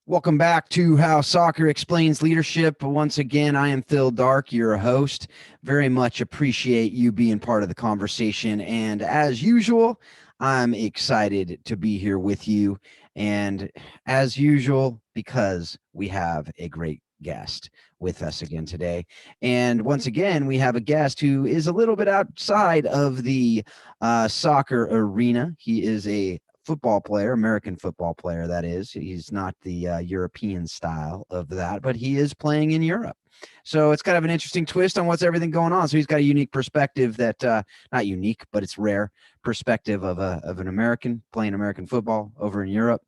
Welcome back to How Soccer Explains Leadership. Once again, I am Phil Dark, your host. Very much appreciate you being part of the conversation. And as usual, I'm excited to be here with you. And as usual, because we have a great guest with us again today. And once again, we have a guest who is a little bit outside of the soccer arena. He is a football player, American football player, that is. He's not the European style of that, but he is playing in Europe. So it's kind of an interesting twist on what's everything going on. So he's got a unique perspective that, not unique, but it's rare perspective of an American playing American football over in Europe.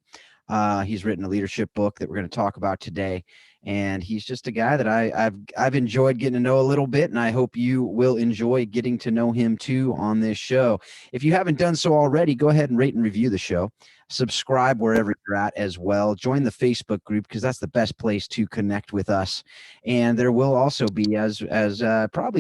He's written a leadership book that we're going to talk about today. And he's just a guy that I've enjoyed getting to know a little bit, and I hope you will enjoy getting to know him too on this show. If you haven't done so already, go ahead and rate and review the show. Subscribe wherever you're at as well. Join the Facebook group because that's the best place to connect with us. And there will also be, whenever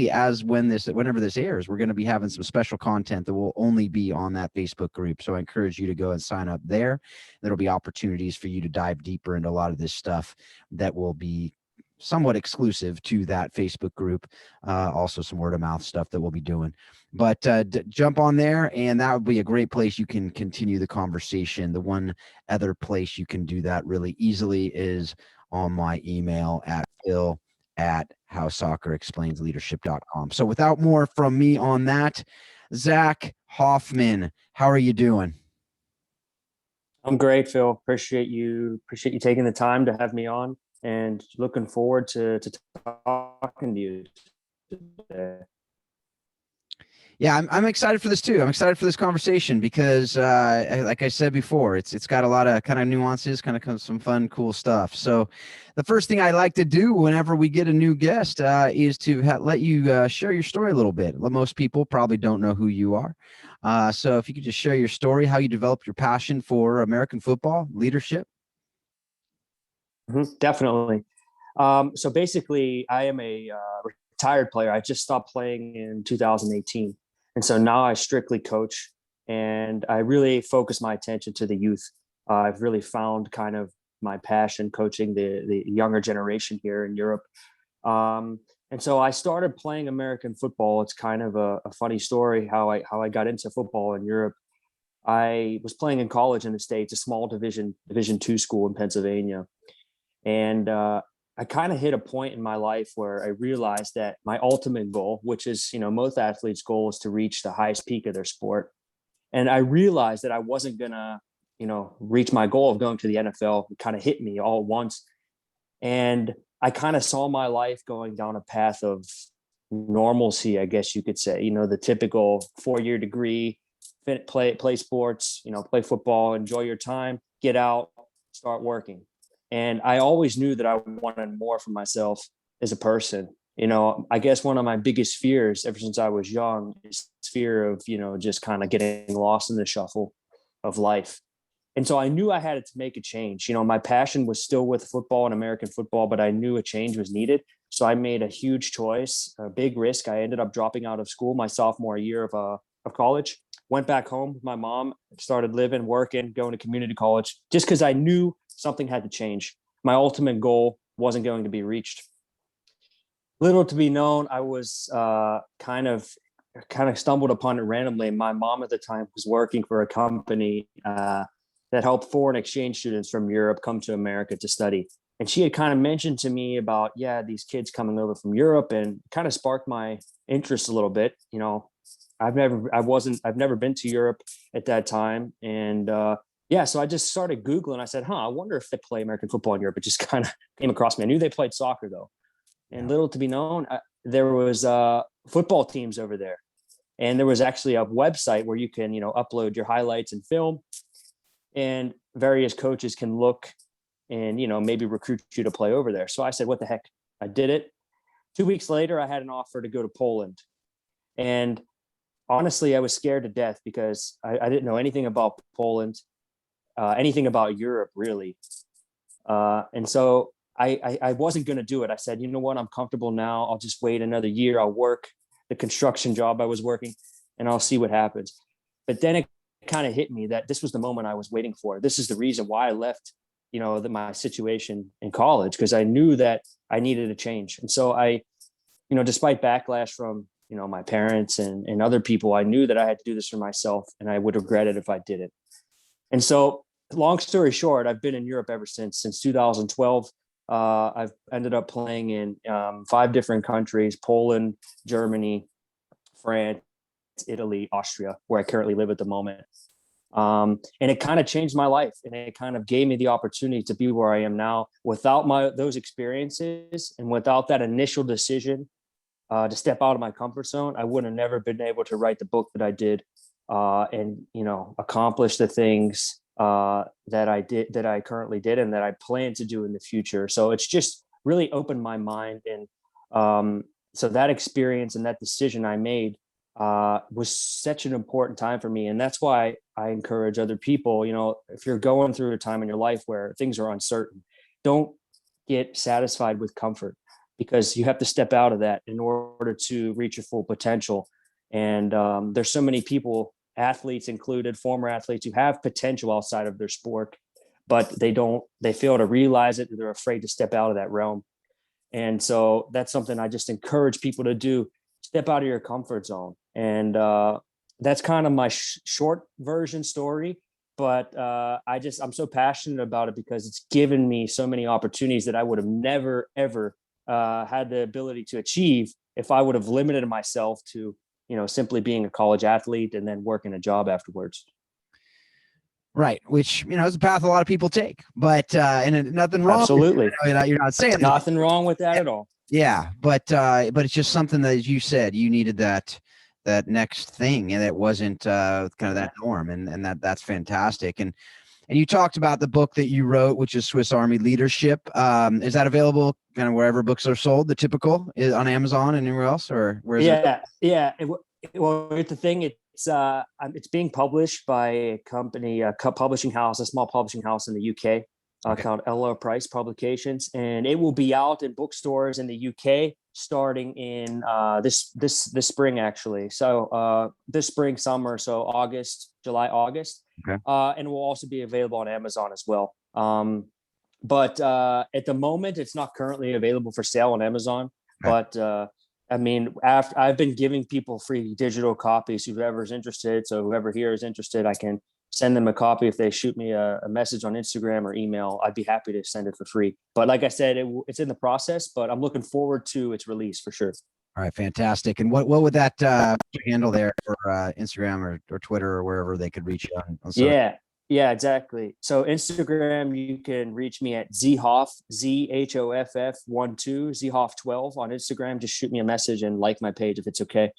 this airs, we're going to be having some special content that will only be on that Facebook group. So I encourage you to go and sign up there. There'll be opportunities for you to dive deeper into a lot of this stuff that will be somewhat exclusive to that Facebook group. Also some word of mouth stuff that we'll be doing, but jump on there and that would be a great place. You can continue the conversation. The one other place you can do that really easily is on my email at phil@howsoccerexplainsleadership.com. So without more from me on that, Zach Hoffman, how are you doing? I'm great, Phil. Appreciate you taking the time to have me on, and looking forward to talking to you today. Yeah, I'm excited for this too. I'm excited for this conversation because, like I said before, it's got a lot of kind of nuances, kind of some fun, cool stuff. So, the first thing I like to do whenever we get a new guest is to let you share your story a little bit. Most people probably don't know who you are, so if you could just share your story, how you developed your passion for American football, leadership. Definitely. So basically, I am a retired player. I just stopped playing in 2018. And so now I strictly coach, and I really focus my attention to the youth. I've really found kind of my passion coaching the younger generation here in Europe. And so I started playing American football. It's kind of a funny story how I got into football in Europe. I was playing in college in the States, a small division two school in Pennsylvania. And I kind of hit a point in my life where I realized that my ultimate goal, which is, most athletes' goal, is to reach the highest peak of their sport. And I realized that I wasn't going to, reach my goal of going to the NFL. It kind of hit me all at once. And I kind of saw my life going down a path of normalcy, I guess you could say, the typical 4-year degree, play sports, play football, enjoy your time, get out, start working. And I always knew that I wanted more for myself as a person. I guess one of my biggest fears ever since I was young is fear of, just kind of getting lost in the shuffle of life. And so I knew I had to make a change. My passion was still with football and American football, but I knew a change was needed. So I made a huge choice, a big risk. I ended up dropping out of school my sophomore year of college, went back home with my mom, started living, working, going to community college, just because I knew something had to change. My ultimate goal wasn't going to be reached. Little to be known, I was kind of stumbled upon it randomly. My mom at the time was working for a company that helped foreign exchange students from Europe come to America to study. And she had kind of mentioned to me about, these kids coming over from Europe, and kind of sparked my interest a little bit. I've never been to Europe at that time. And so I just started Googling. I said, I wonder if they play American football in Europe. It just kind of came across me. I knew they played soccer though. And little to be known, there was football teams over there. And there was actually a website where you can, upload your highlights and film, and various coaches can look and, maybe recruit you to play over there. So I said, what the heck? I did it. 2 weeks later, I had an offer to go to Poland. And honestly, I was scared to death because I didn't know anything about Poland, anything about Europe, really. And so I wasn't going to do it. I said, you know what? I'm comfortable now. I'll just wait another year. I'll work the construction job I was working, and I'll see what happens. But then it kind of hit me that this was the moment I was waiting for. This is the reason why I left, my situation in college, because I knew that I needed a change. And so despite backlash from, my parents and other people, I knew that I had to do this for myself, and I would regret it if I did it. And so, long story short, I've been in Europe ever since 2012. I've ended up playing in 5 different countries: Poland, Germany, France, Italy, Austria, where I currently live at the moment. And it kind of changed my life, and it kind of gave me the opportunity to be where I am now. Without those experiences and without that initial decision to step out of my comfort zone, I would have never been able to write the book that I did, and accomplish the things that I currently did, and that I plan to do in the future. So it's just really opened my mind. And so that experience and that decision I made was such an important time for me. And that's why I encourage other people, if you're going through a time in your life where things are uncertain, don't get satisfied with comfort, because you have to step out of that in order to reach your full potential. And there's so many people, athletes included, former athletes, who have potential outside of their sport, but they fail to realize it. They're afraid to step out of that realm. And so that's something I just encourage people to do. Step out of your comfort zone. And that's kind of my short version story. But I'm so passionate about it, because it's given me so many opportunities that I would have never, ever had the ability to achieve if I would have limited myself to, simply being a college athlete and then working a job afterwards. Right. Which, is a path a lot of people take, but, and nothing wrong. Absolutely. You're not saying nothing wrong with that at all. Yeah. But it's just something that, as you said, you needed that next thing, and it wasn't kind of that norm. And that's fantastic. And you talked about the book that you wrote, which is Swiss Army Leadership. Is that available kind of wherever books are sold, the typical, on Amazon and anywhere else, or where is it? Yeah. Well, it's the thing. It's being published by a company, a publishing house, a small publishing house in the UK, called Ella Price Publications, and it will be out in bookstores in the UK starting in this spring, actually. So this spring, summer, so July, August. Okay. And will also be available on Amazon as well. But at the moment, it's not currently available for sale on Amazon. Okay. But after I've been giving people free digital copies, whoever's interested. So whoever here is interested, I can send them a copy. If they shoot me a message on Instagram or email, I'd be happy to send it for free. But like I said, it's in the process, but I'm looking forward to its release for sure. All right, fantastic. And what would that handle there for Instagram or Twitter or wherever they could reach you on social? Yeah, exactly. So Instagram, you can reach me at Zhoff, ZHOFF 12, Zhoff12 on Instagram. Just shoot me a message and like my page if it's okay.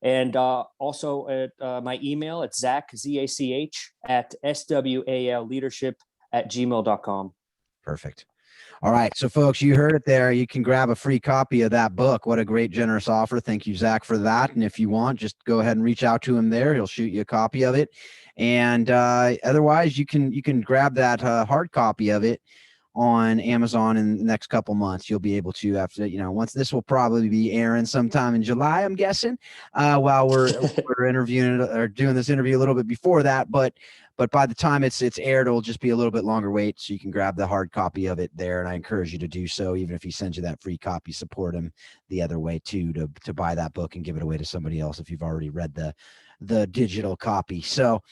And also at my email, it's Zach, ZACH at SWALeadership@gmail.com. Perfect. All right. So folks, you heard it there. You can grab a free copy of that book. What a great, generous offer. Thank you, Zach, for that. And if you want, just go ahead and reach out to him there. He'll shoot you a copy of it. And otherwise, you can grab that hard copy of it on Amazon in the next couple months. You'll be able to, after, once this will probably be airing sometime in July, I'm guessing, while we're interviewing or doing this interview a little bit before that. But by the time it's aired, it'll just be a little bit longer wait. So you can grab the hard copy of it there. And I encourage you to do so. Even if he sends you that free copy, support him the other way too, to buy that book and give it away to somebody else if you've already read the digital copy. So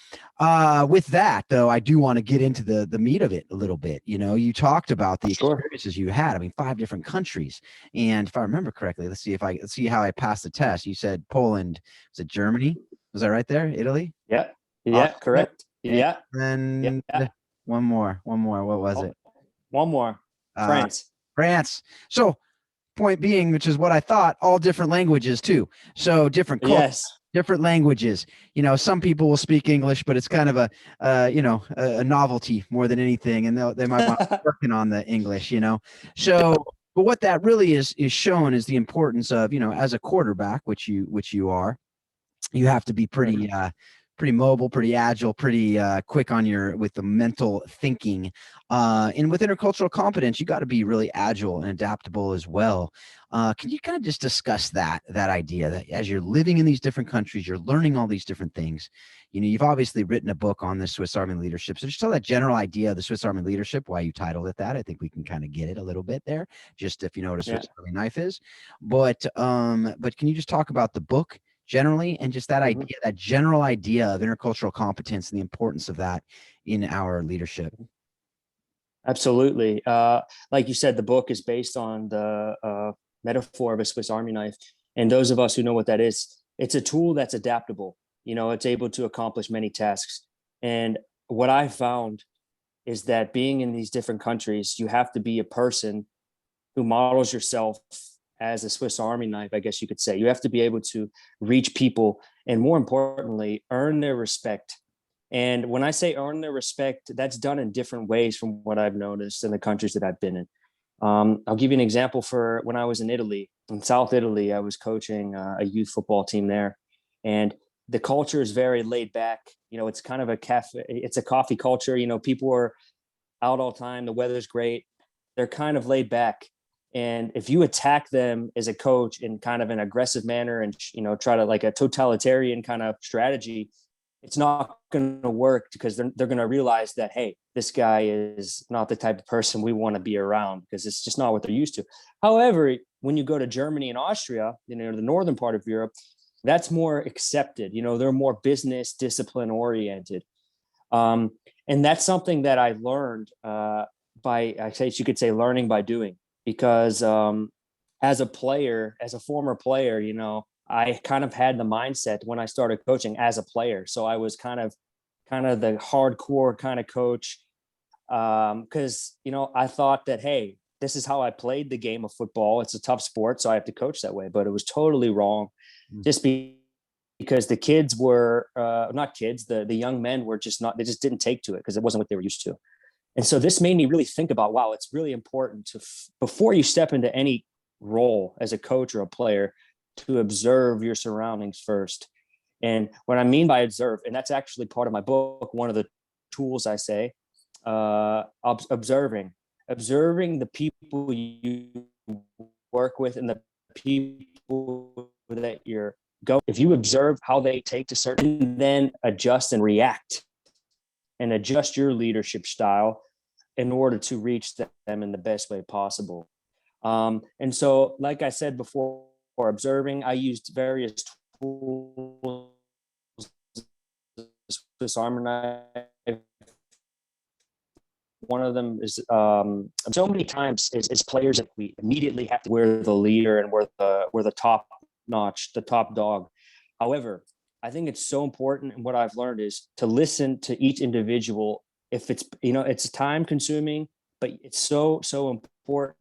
with that, though, I do want to get into the meat of it a little bit. You talked about the experiences you had. 5 different countries. And if I remember correctly, let's see how I passed the test. You said Poland. Was it Germany? Was that right there? Italy? Yeah, correct. Yeah. And then one more. What was it? One more. France. So point being, which is what I thought, all different languages too. So different cultures. Yes. Different languages. Some people will speak English, but it's kind of a novelty more than anything, and they might want to be working on the English. So, but what that really is shown is the importance of, as a quarterback, which you are, you have to be pretty pretty mobile, pretty agile, pretty quick on with the mental thinking. And with intercultural competence, you got to be really agile and adaptable as well. Can you kind of just discuss that idea that as you're living in these different countries, you're learning all these different things? You've obviously written a book on the Swiss Army leadership. So just tell that general idea of the Swiss Army leadership, why you titled it that. I think we can kind of get it a little bit there, just if you know what a Swiss Army knife is. But can you just talk about the book generally and just that idea, that general idea of intercultural competence and the importance of that in our leadership? Absolutely. Like you said, the book is based on the metaphor of a Swiss Army knife. And those of us who know what that is, it's a tool that's adaptable. It's able to accomplish many tasks. And what I found is that being in these different countries, you have to be a person who models yourself as a Swiss Army knife, I guess you could say. You have to be able to reach people and, more importantly, earn their respect. And when I say earn their respect, that's done in different ways from what I've noticed in the countries that I've been in. I'll give you an example. For when I was in Italy, in South Italy, I was coaching a youth football team there. And the culture is very laid back. It's kind of it's a coffee culture. People are out all the time. The weather's great. They're kind of laid back. And if you attack them as a coach in kind of an aggressive manner and, try to like a totalitarian kind of strategy, it's not going to work, because they're going to realize that, hey, this guy is not the type of person we want to be around, because it's just not what they're used to. However, when you go to Germany and Austria, the northern part of Europe, that's more accepted. They're more business discipline oriented. And that's something that I learned you could say learning by doing, because as a former player, I kind of had the mindset when I started coaching as a player. So I was kind of the hardcore kind of coach, because, I thought that, hey, this is how I played the game of football. It's a tough sport, so I have to coach that way. But it was totally wrong, just because the kids were not kids, the young men were just not, they just didn't take to it because it wasn't what they were used to. And so this made me really think about, wow, it's really important to, before you step into any role as a coach or a player, to observe your surroundings first. And what I mean by observe, and that's actually part of my book, one of the tools I say, observing the people you work with and the people that you're going. If you observe how they take to certain, then adjust and react and adjust your leadership style in order to reach them in the best way possible. And so, like I said before, observing, I used various tools, Swiss Army knife. One of them is so many times as players that we immediately have to, we're the leader and we're the top notch, the top dog. However, I think it's so important, and what I've learned is to listen to each individual. If it's, it's time consuming, but it's so important.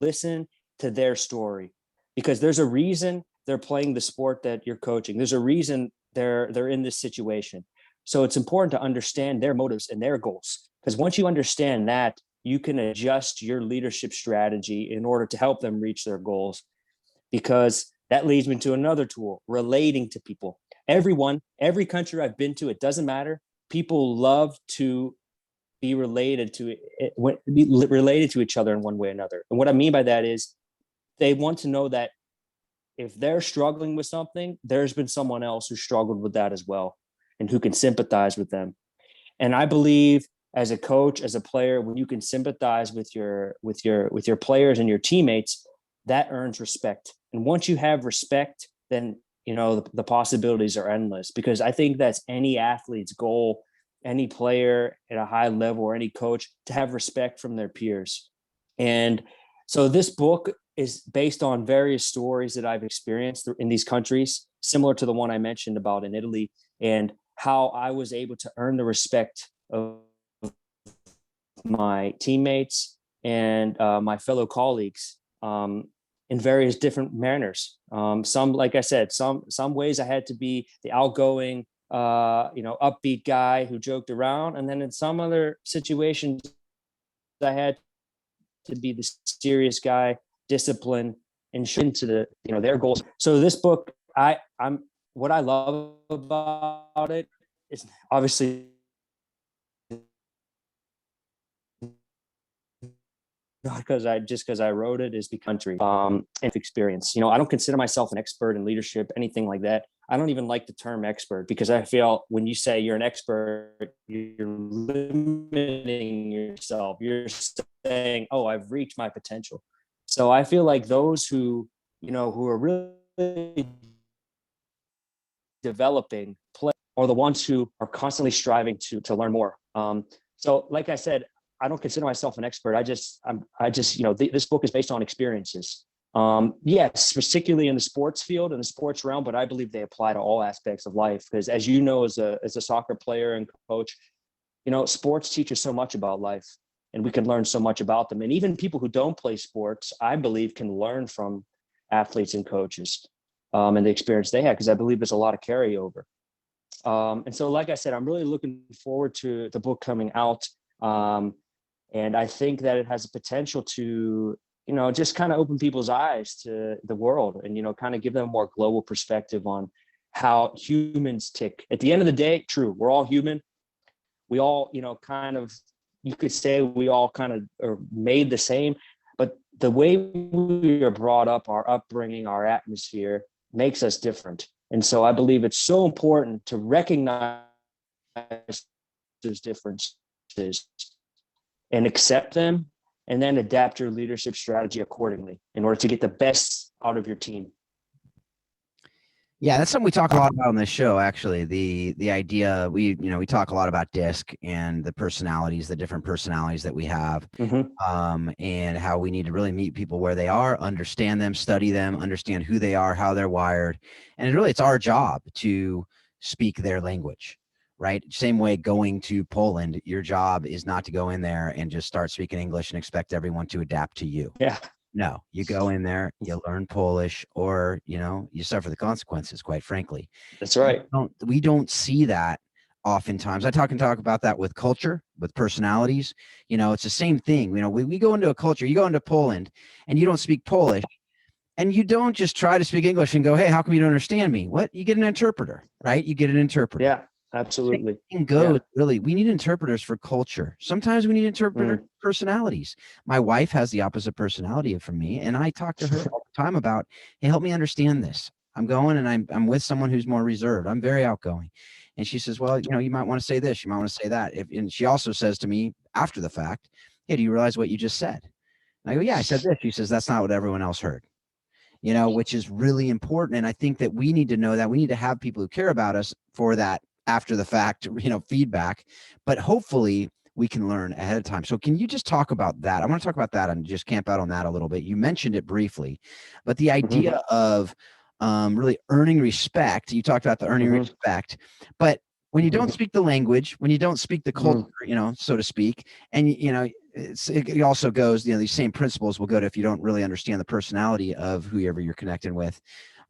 Listen to their story, because there's a reason they're playing the sport that you're coaching. There's a reason they're in this situation. So it's important to understand their motives and their goals, because once you understand that, you can adjust your leadership strategy in order to help them reach their goals. Because that leads me to another tool, relating to people. Every country I've been to, it doesn't matter. People love to be related to each other in one way or another. And what I mean by that is they want to know that if they're struggling with something, there's been someone else who struggled with that as well, and who can sympathize with them. And I believe as a coach, as a player, when you can sympathize with your players and your teammates, that earns respect. And once you have respect, then the possibilities are endless, because I think that's any athlete's goal, any player at a high level or any coach, to have respect from their peers. And so this book is based on various stories that I've experienced in these countries, similar to the one I mentioned about in Italy, and how I was able to earn the respect of my teammates and my fellow colleagues in various different manners. Some, like I said, some ways I had to be the outgoing, upbeat guy who joked around, and then in some other situations, I had to be the serious guy, disciplined, and into their goals. So this book, I'm what I love about it is obviously not because I wrote it, is the country and experience. I don't consider myself an expert in leadership, anything like that. I don't even like the term expert, because I feel when you say you're an expert, you're limiting yourself. You're saying, "Oh, I've reached my potential." So I feel like those who are really developing play are the ones who are constantly striving to learn more. So like I said, I don't consider myself an expert. This book is based on experiences. Yes, particularly in the sports field, in the sports realm, but I believe they apply to all aspects of life. Because as you know, as a soccer player and coach, sports teach us so much about life, and we can learn so much about them. And even people who don't play sports, I believe, can learn from athletes and coaches and the experience they had, because I believe there's a lot of carryover. And so, like I said, I'm really looking forward to the book coming out. And I think that it has the potential to, just kind of open people's eyes to the world and, kind of give them a more global perspective on how humans tick. At the end of the day, true, we're all human. We all, you could say we all kind of are made the same, but the way we are brought up, our upbringing, our atmosphere makes us different. And so I believe it's so important to recognize those differences and accept them, and then adapt your leadership strategy accordingly in order to get the best out of your team. Yeah, that's something we talk a lot about on this show. Actually, the idea we talk a lot about DISC and the personalities, the different personalities that we have, and how we need to really meet people where they are, understand them, study them, understand who they are, how they're wired, and it's our job to speak their language. Right. Same way going to Poland, your job is not to go in there and just start speaking English and expect everyone to adapt to you. Yeah. No, you go in there, you learn Polish, or, you suffer the consequences, quite frankly. That's right. We don't see that oftentimes. I talk about that with culture, with personalities. It's the same thing. We go into a culture, you go into Poland and you don't speak Polish, and you don't just try to speak English and go, hey, how come you don't understand me? What? You get an interpreter, right? You get an interpreter. Yeah. Absolutely. Really, we need interpreters for culture. Sometimes we need interpreters for personalities. My wife has the opposite personality from me, and I talk to her all the time about, hey, help me understand this. I'm going and I'm with someone who's more reserved. I'm very outgoing. And she says, well, you might want to say this, you might want to say that. And she also says to me after the fact, hey, do you realize what you just said? And I go, yeah, I said this. She says, that's not what everyone else heard. Which is really important. And I think that we need to know that we need to have people who care about us for that after the fact, feedback, but hopefully we can learn ahead of time. So can you just talk about that? I want to talk about that and just camp out on that a little bit. You mentioned it briefly, but the idea of really earning respect, you talked about the earning respect, but when you don't speak the language, when you don't speak the culture, so to speak, and it also goes, these same principles will go to if you don't really understand the personality of whoever you're connecting with.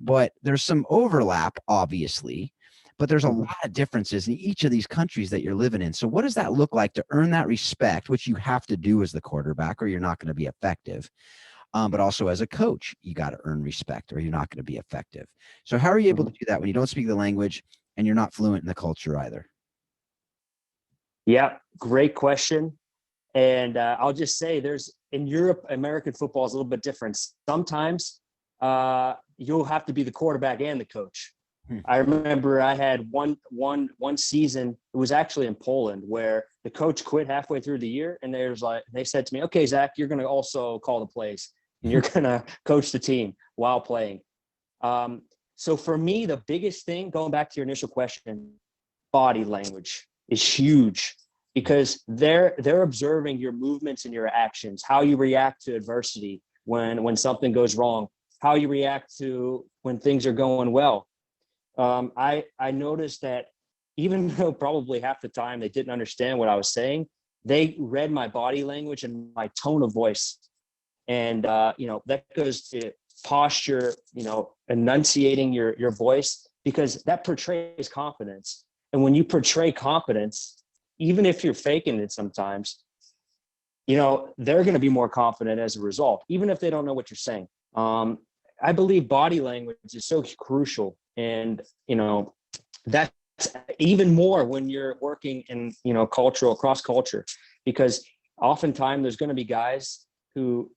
But there's some overlap, obviously, but there's a lot of differences in each of these countries that you're living in. So what does that look like to earn that respect, which you have to do as the quarterback, or you're not going to be effective? But also as a coach, you got to earn respect, or you're not going to be effective. So how are you able to do that when you don't speak the language and you're not fluent in the culture either? Yeah, great question. And I'll just say in Europe, American football is a little bit different. Sometimes you'll have to be the quarterback and the coach. I remember I had one season, it was actually in Poland, where the coach quit halfway through the year. And they said to me, okay, Zach, you're going to also call the plays and you're going to coach the team while playing. So for me, the biggest thing, going back to your initial question, body language is huge, because they're observing your movements and your actions, how you react to adversity when something goes wrong, how you react to when things are going well. I noticed that even though probably half the time they didn't understand what I was saying, they read my body language and my tone of voice. And, that goes to posture, enunciating your voice, because that portrays confidence. And when you portray confidence, even if you're faking it sometimes, they're going to be more confident as a result, even if they don't know what you're saying. I believe body language is so crucial And, that's even more when you're working in, cross culture, because oftentimes there's going to be guys who,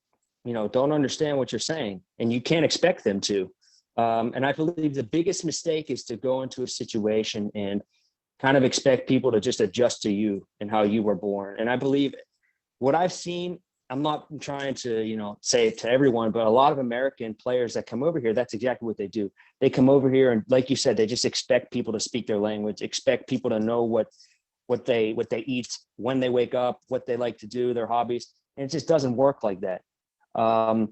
don't understand what you're saying, and you can't expect them to. And I believe the biggest mistake is to go into a situation and kind of expect people to just adjust to you and how you were born. And I believe what I've seen, I'm not trying to, say it to everyone, but a lot of American players that come over here, that's exactly what they do. They come over here and, like you said, they just expect people to speak their language, expect people to know what they eat, when they wake up, what they like to do, their hobbies. And it just doesn't work like that. And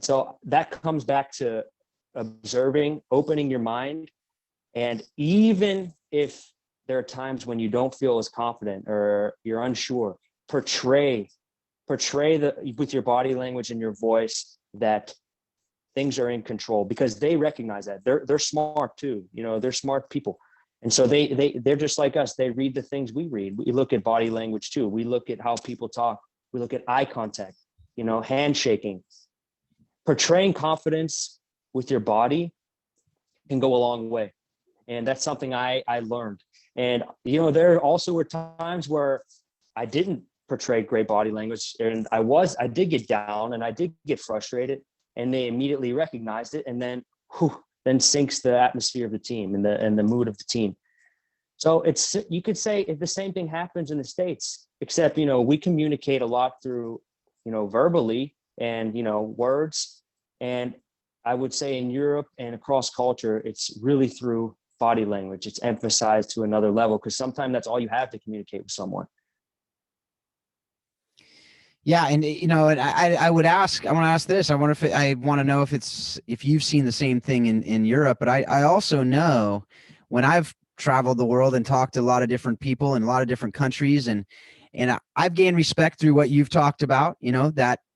so that comes back to observing, opening your mind. And even if there are times when you don't feel as confident or you're unsure, portray with your body language and your voice that things are in control, because they recognize that they're smart too. They're smart people. And so they're just like us. They read the things we read. We look at body language too. We look at how people talk. We look at eye contact, handshaking. Portraying confidence with your body can go a long way. And that's something I learned. And, there also were times where I didn't portray great body language, and I did get down and I did get frustrated, and they immediately recognized it, and then sinks the atmosphere of the team and the mood of the team. So you could say if the same thing happens in the States, except, we communicate a lot through, verbally and, words. And I would say in Europe and across culture, it's really through body language. It's emphasized to another level, because sometimes that's all you have to communicate with someone. Yeah. And, I want to ask this. I want to know if you've seen the same thing in Europe, but I also know when I've traveled the world and talked to a lot of different people in a lot of different countries, and I've gained respect through what you've talked about,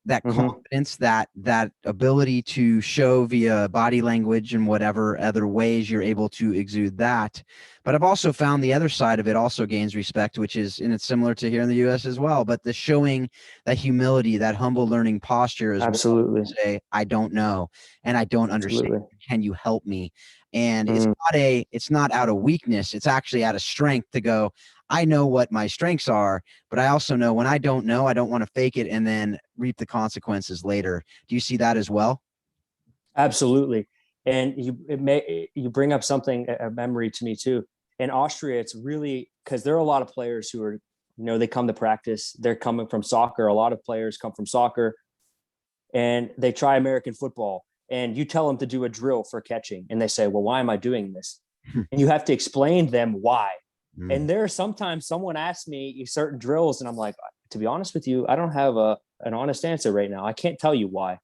that confidence, that ability to show via body language and whatever other ways you're able to exude that. But I've also found the other side of it also gains respect, which is, and it's similar to here in the US as well, but the showing that humility, that humble learning posture is Absolutely. say, I don't know, and I don't understand. Absolutely. Can you help me? And it's not out of weakness. It's actually out of strength to go, I know what my strengths are, but I also know when I don't know, I don't want to fake it and then reap the consequences later. Do you see that as well? Absolutely. And you bring up a memory to me too. In Austria, it's really, because there are a lot of players who are, they come to practice. They're coming from soccer. A lot of players come from soccer, and they try American football. And you tell them to do a drill for catching, and they say, well, why am I doing this? And you have to explain to them why. And there are sometimes someone asks me certain drills, and I'm like, to be honest with you, I don't have an honest answer right now. I can't tell you why.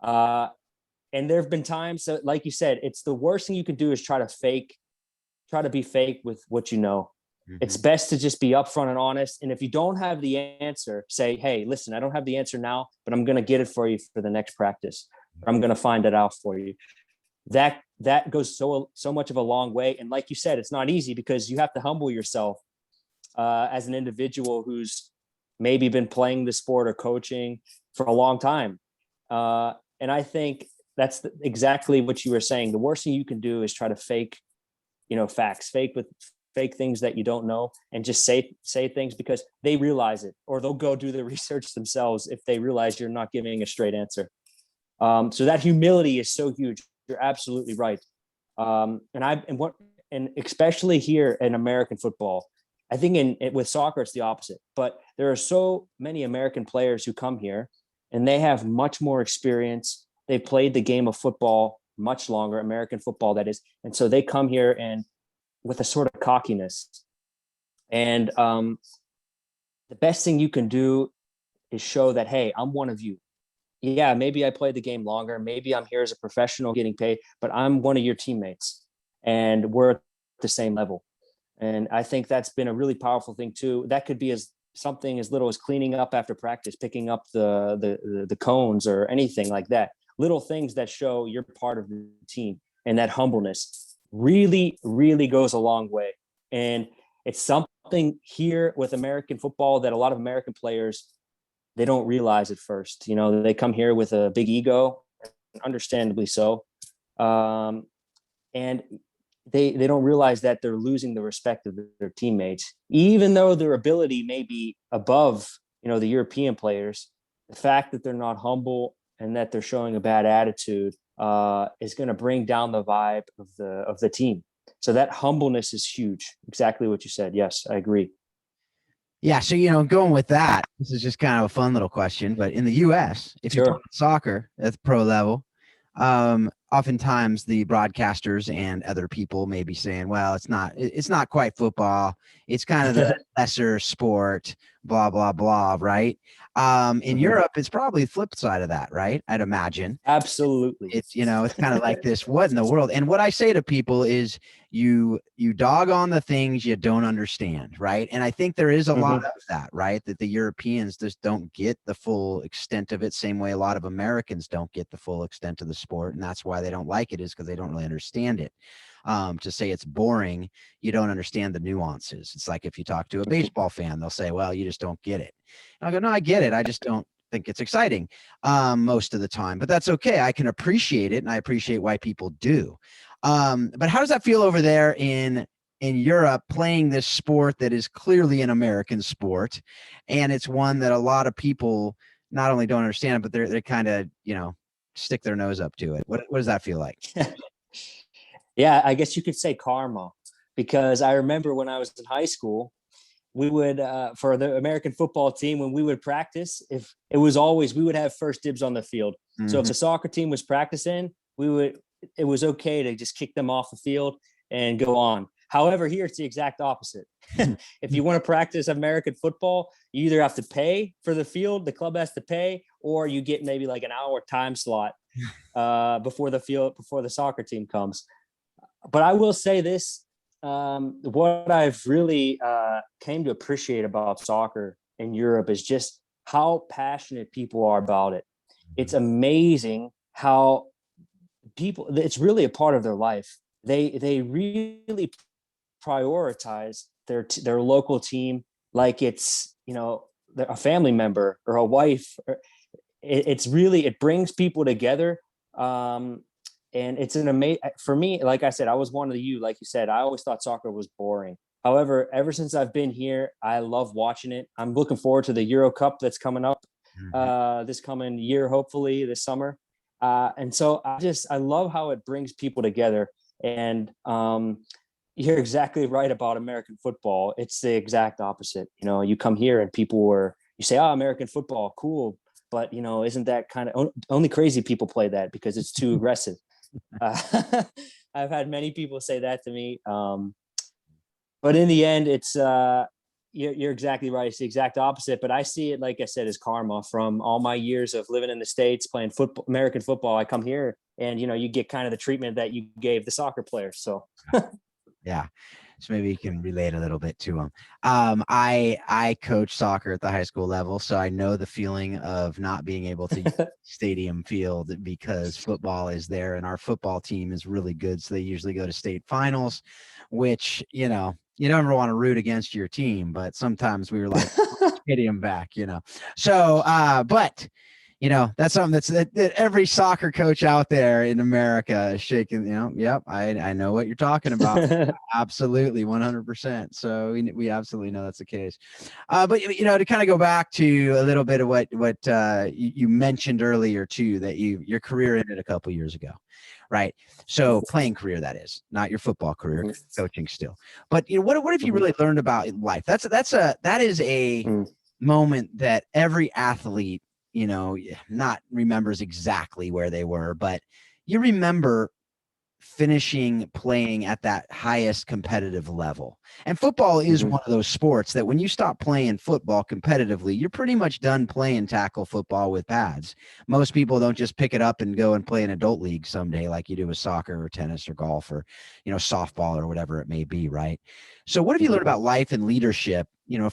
And there have been times that, like you said, it's the worst thing you can do is try to be fake with what you know. It's best to just be upfront and honest. And if you don't have the answer, say, hey, listen, I don't have the answer now, but I'm going to get it for you for the next practice. Or I'm going to find it out for you. That goes so much of a long way. And like you said, it's not easy, because you have to humble yourself as an individual who's maybe been playing the sport or coaching for a long time. And I think that's exactly what you were saying. The worst thing you can do is try to fake, facts, fake things that you don't know, and just say things because they realize it, or they'll go do the research themselves if they realize you're not giving a straight answer. So that humility is so huge. You're absolutely right. And especially here in American football, I think with soccer, it's the opposite, but there are so many American players who come here and they have much more experience. They played the game of football much longer, American football, that is. And so they come here and with a sort of cockiness. And the best thing you can do is show that, hey, I'm one of you. Yeah, maybe I played the game longer. Maybe I'm here as a professional getting paid, but I'm one of your teammates and we're at the same level. And I think that's been a really powerful thing too. That could be something as little as cleaning up after practice, picking up the cones or anything like that. Little things that show you're part of the team, and that humbleness really, really goes a long way. And it's something here with American football that a lot of American players, they don't realize at first. They come here with a big ego, understandably so. and they don't realize that they're losing the respect of their teammates, even though their ability may be above, the European players. The fact that they're not humble and that they're showing a bad attitude is going to bring down the vibe of the team. So that humbleness is huge. Exactly what you said. Yes, I agree. Yeah. So, going with that, this is just kind of a fun little question, but in the US, if you play Sure. soccer at the pro level, oftentimes the broadcasters and other people may be saying, well, it's not quite football. It's kind of the lesser sport, blah, blah, blah. Right. In Europe, it's probably the flip side of that, right? I'd imagine. Absolutely. It's kind of like this, what in the world? And what I say to people is you dog on the things you don't understand, right? And I think there is a lot of that, right? That the Europeans just don't get the full extent of it, same way a lot of Americans don't get the full extent of the sport. And that's why they don't like it, is because they don't really understand it. To say it's boring, you don't understand the nuances. It's like if you talk to a baseball fan, they'll say, well, you just don't get it. And I go, no, I get it. I just don't think it's exciting most of the time, but that's okay. I can appreciate it, and I appreciate why people do. But how does that feel over there in Europe, playing this sport that is clearly an American sport, and it's one that a lot of people not only don't understand, but they're kind of stick their nose up to it. What does that feel like? Yeah, I guess you could say karma, because I remember when I was in high school, we would for the American football team, when we would practice, if it was always, we would have first dibs on the field. So if the soccer team was practicing, it was okay to just kick them off the field and go on. However, here it's the exact opposite. If you want to practice American football, you either have to pay for the field, the club has to pay, or you get maybe like an hour time slot before the soccer team comes. But I will say this, what I've really came to appreciate about soccer in Europe is just how passionate people are about it. It's amazing how it's really a part of their life. They really prioritize their local team like it's a family member or a wife. It brings people together. And it's an amazing, for me, like I said, I was one of you, like you said, I always thought soccer was boring. However, ever since I've been here, I love watching it. I'm looking forward to the Euro Cup that's coming up this coming year, hopefully this summer. And so I love how it brings people together. And you're exactly right about American football. It's the exact opposite. You come here and you say, oh, American football, cool. But, isn't that kind of only crazy people play that because it's too aggressive. I've had many people say that to me. But in the end, it's you're exactly right. It's the exact opposite. But I see it, like I said, as karma from all my years of living in the States, playing football, American football. I come here and, you get kind of the treatment that you gave the soccer players. So, yeah. So maybe you can relate a little bit to them. I coach soccer at the high school level, so I know the feeling of not being able to use stadium field because football is there, and our football team is really good. So they usually go to state finals, which you never want to root against your team, but sometimes we were like stadium back, So, but. That's something that every soccer coach out there in America is shaking, yep. I know what you're talking about. Absolutely. 100%. So we absolutely know that's the case. But to kind of go back to a little bit of what you mentioned earlier too, that your career ended a couple years ago. Right. So playing career, that is not your football career, coaching still. But what have you really learned about life? That is a moment that every athlete not remembers exactly where they were, but you remember finishing playing at that highest competitive level. And football is one of those sports that when you stop playing football competitively, you're pretty much done playing tackle football with pads. Most people don't just pick it up and go and play an adult league someday like you do with soccer or tennis or golf or, softball or whatever it may be, right? So what have you learned about life and leadership,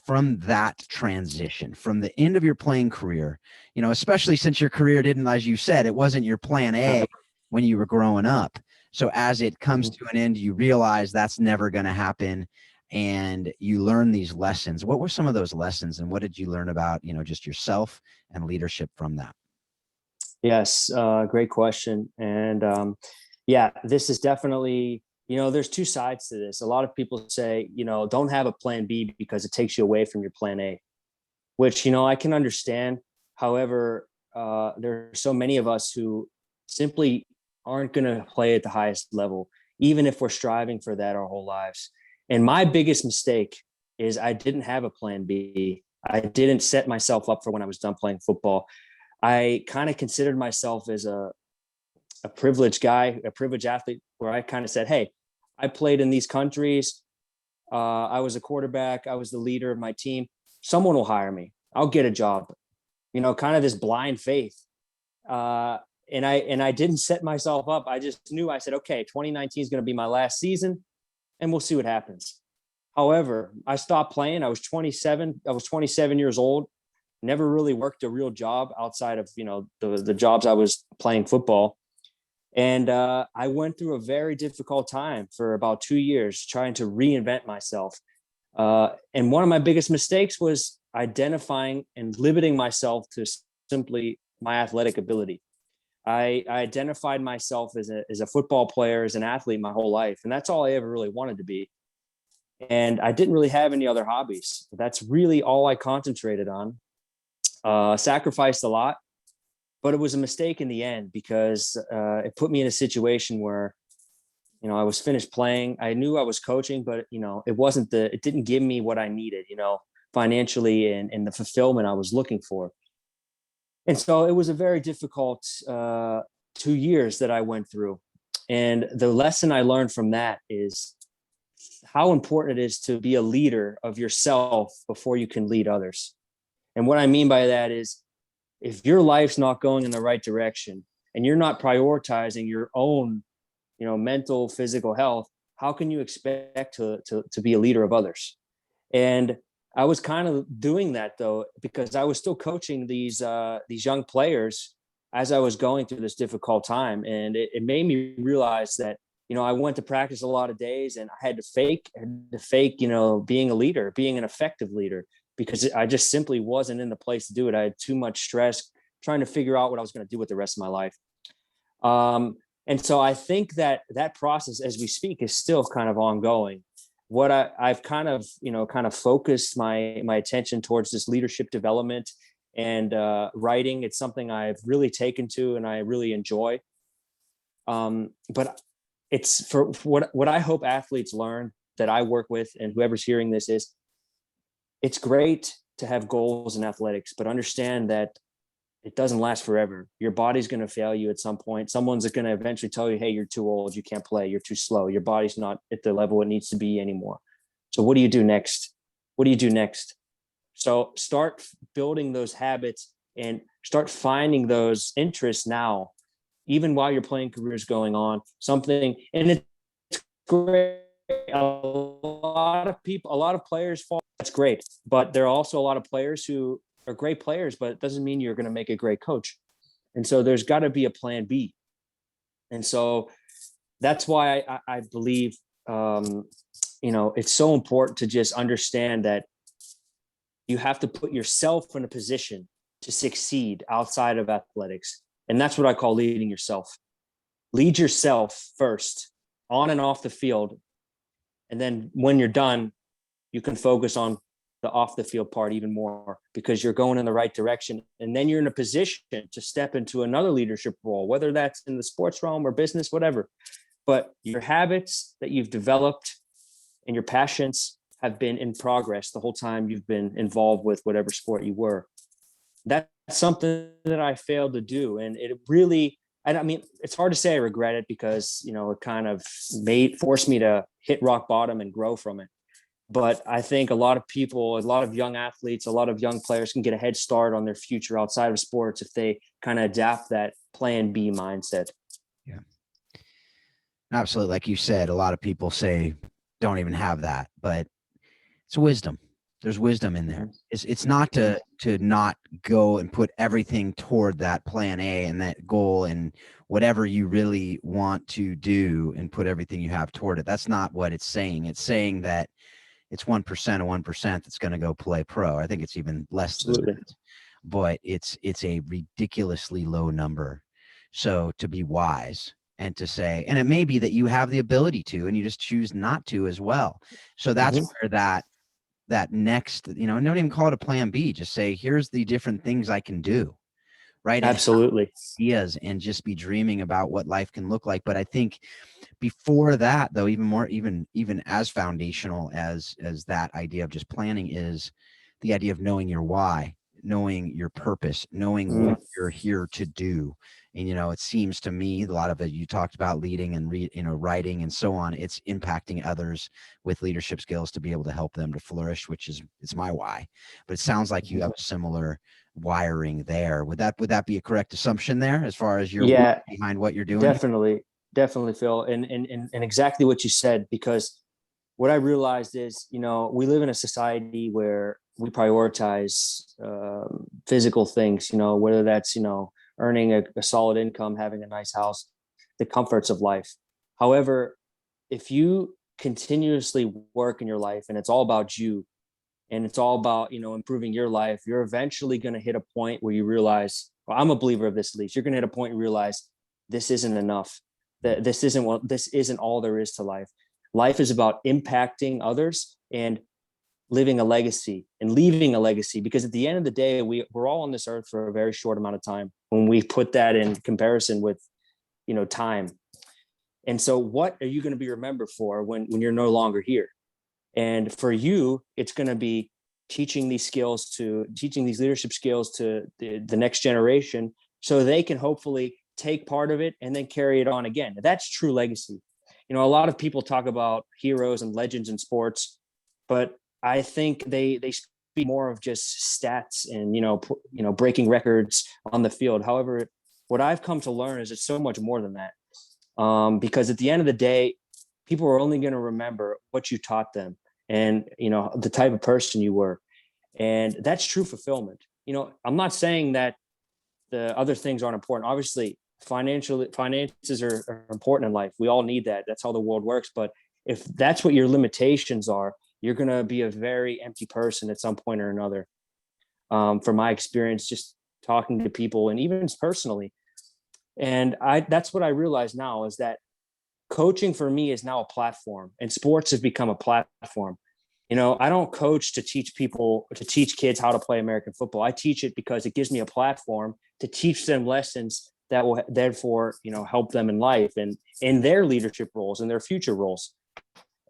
from that transition, from the end of your playing career, especially since your career didn't, as you said, it wasn't your plan A when you were growing up. So as it comes to an end, you realize that's never going to happen, and you learn these lessons. What were some of those lessons, and what did you learn about, just yourself and leadership from that? Yes, great question. And Yeah, this is definitely, there's two sides to this. A lot of people say, don't have a plan B because it takes you away from your plan A, which, I can understand. However, there are so many of us who simply aren't going to play at the highest level, even if we're striving for that our whole lives. And my biggest mistake is I didn't have a plan B. I didn't set myself up for when I was done playing football. I kind of considered myself as a privileged guy, a privileged athlete, where I kind of said, hey, I played in these countries. I was a quarterback. I was the leader of my team. Someone will hire me. I'll get a job, kind of this blind faith. And I didn't set myself up. I just knew, I said, okay, 2019 is going to be my last season and we'll see what happens. However, I stopped playing. I was 27. I was 27 years old. Never really worked a real job outside of, the jobs I was playing football. And I went through a very difficult time for about 2 years trying to reinvent myself. And one of my biggest mistakes was identifying and limiting myself to simply my athletic ability. I identified myself as a football player, as an athlete my whole life. And that's all I ever really wanted to be. And I didn't really have any other hobbies. That's really all I concentrated on. Sacrificed a lot, but it was a mistake in the end because it put me in a situation where, I was finished playing. I knew I was coaching, but it didn't give me what I needed, financially and the fulfillment I was looking for. And so it was a very difficult 2 years that I went through. And the lesson I learned from that is how important it is to be a leader of yourself before you can lead others. And what I mean by that is, if your life's not going in the right direction and you're not prioritizing your own, mental, physical health, how can you expect to be a leader of others? And I was kind of doing that though, because I was still coaching these young players as I was going through this difficult time. And it made me realize that, I went to practice a lot of days and I had to fake, being a leader, being an effective leader, because I just simply wasn't in the place to do it. I had too much stress trying to figure out what I was going to do with the rest of my life. And so I think that process as we speak is still kind of ongoing. What I've kind of focused my attention towards this leadership development and writing. It's something I've really taken to and I really enjoy. But it's for what I hope athletes learn that I work with and whoever's hearing this is, it's great to have goals in athletics, but understand that it doesn't last forever. Your body's going to fail you at some point. Someone's going to eventually tell you, hey, you're too old. You can't play. You're too slow. Your body's not at the level it needs to be anymore. So what do you do next? What do you do next? So start building those habits and start finding those interests now, even while your playing career is going on. Something, and it's great. A lot of players fall. That's great. But there are also a lot of players who are great players, but it doesn't mean you're going to make a great coach. And so there's got to be a plan B. And so that's why I believe, it's so important to just understand that you have to put yourself in a position to succeed outside of athletics. And that's what I call leading yourself. Lead yourself first, on and off the field. And then when you're done, you can focus on the off the field part even more, because you're going in the right direction. And then you're in a position to step into another leadership role, whether that's in the sports realm or business, whatever. But your habits that you've developed and your passions have been in progress the whole time you've been involved with whatever sport you were. That's something that I failed to do. And it really, I mean, it's hard to say I regret it because, it kind of forced me to hit rock bottom and grow from it. But I think a lot of people, a lot of young athletes, a lot of young players can get a head start on their future outside of sports if they kind of adapt that plan B mindset. Yeah, absolutely. Like you said, a lot of people say don't even have that, but it's wisdom. There's wisdom in there. It's not to not go and put everything toward that plan A and that goal and whatever you really want to do and put everything you have toward it. That's not what it's saying. It's saying that it's 1% of 1% that's going to go play pro. I think it's even less than that, but it's a ridiculously low number. So to be wise and to say, and it may be that you have the ability to, and you just choose not to as well. So that's where that next, don't even call it a plan B. Just say, here's the different things I can do. Right. And Absolutely. ideas, and just be dreaming about what life can look like. But I think before that, though, even more, even as foundational as that idea of just planning is the idea of knowing your why, knowing your purpose, knowing what you're here to do. And, it seems to me, a lot of it, you talked about leading and writing and so on. It's impacting others with leadership skills to be able to help them to flourish, it's my why. But it sounds like you have a similar wiring there. Would that be a correct assumption there, as far as your why behind what you're doing? Definitely, Phil. And exactly what you said, because what I realized is, we live in a society where we prioritize physical things, whether that's, earning a solid income, having a nice house, the comforts of life. However, if you continuously work in your life and it's all about you, and it's all about, improving your life, you're eventually going to hit a point where you realize, well, I'm a believer of this, at least. You're going to hit a point and realize this isn't enough. That this isn't all there is to life. Life is about impacting others and living a legacy and leaving a legacy, because at the end of the day, we're all on this earth for a very short amount of time when we put that in comparison with, time. And so what are you going to be remembered for when you're no longer here? And for you, it's going to be teaching these leadership skills to the next generation, so they can hopefully take part of it and then carry it on again. That's true legacy. A lot of people talk about heroes and legends in sports, but I think they speak more of just stats and, breaking records on the field. However, what I've come to learn is it's so much more than that. Because at the end of the day, people are only going to remember what you taught them and, the type of person you were. And that's true fulfillment. I'm not saying that the other things aren't important. Obviously, finances are important in life. We all need that. That's how the world works. But if that's what your limitations are, you're going to be a very empty person at some point or another. From my experience, just talking to people and even personally. And that's what I realize now, is that coaching for me is now a platform, and sports has become a platform. I don't coach to teach kids how to play American football. I teach it because it gives me a platform to teach them lessons that will therefore, help them in life and in their leadership roles and their future roles.